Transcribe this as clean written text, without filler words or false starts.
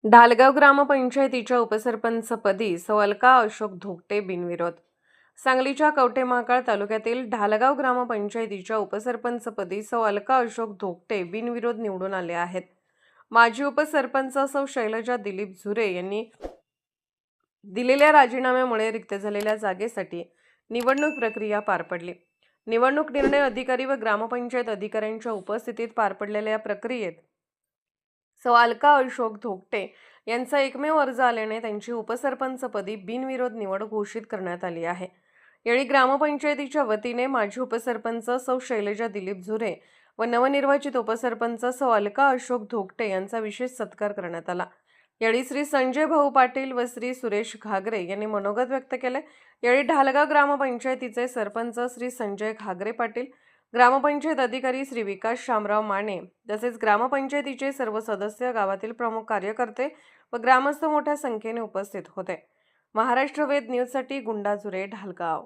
ढालगाव ग्रामपंचायतीच्या उपसरपंचपदी सौ अलका अशोक धोकटे बिनविरोध. सांगलीच्या कवठेमहांकाळ तालुक्यातील ढालगाव ग्रामपंचायतीच्या उपसरपंचपदी सौ अलका अशोक धोकटे बिनविरोध निवडून आले आहेत. माजी उपसरपंच सौ शैलजा दिलीप झुरे यांनी दिलेल्या राजीनाम्यामुळे रिक्त झालेल्या जागेसाठी निवडणूक प्रक्रिया पार पडली. निवडणूक निर्णय अधिकारी व ग्रामपंचायत अधिकाऱ्यांच्या उपस्थितीत पार पडलेल्या या प्रक्रियेत सौ अलका अशोक धोकटे यांचा एकमेव अर्ज आल्याने त्यांची उपसरपंचपदी बिनविरोध निवड घोषित करण्यात आली आहे. यावेळी ग्रामपंचायतीच्या वतीने माजी उपसरपंच सौ शैलजा दिलीप झुरे व नवनिर्वाचित उपसरपंच सौ अलका अशोक धोकटे यांचा विशेष सत्कार करण्यात आला. यावेळी श्री संजय भाऊ पाटील व श्री सुरेश घागरे यांनी मनोगत व्यक्त केले. यावेळी ढालगाव ग्रामपंचायतीचे सरपंच श्री संजय घागरे पाटील, ग्रामपंचायत अधिकारी श्री विकास शामराव माने तसेच ग्रामपंचायतीचे सर्व सदस्य, गावातील प्रमुख कार्यकर्ते व ग्रामस्थ मोठ्या संख्येने उपस्थित होते. महाराष्ट्र वेद न्यूजसाठी गुंडा झुरे, ढालगाव.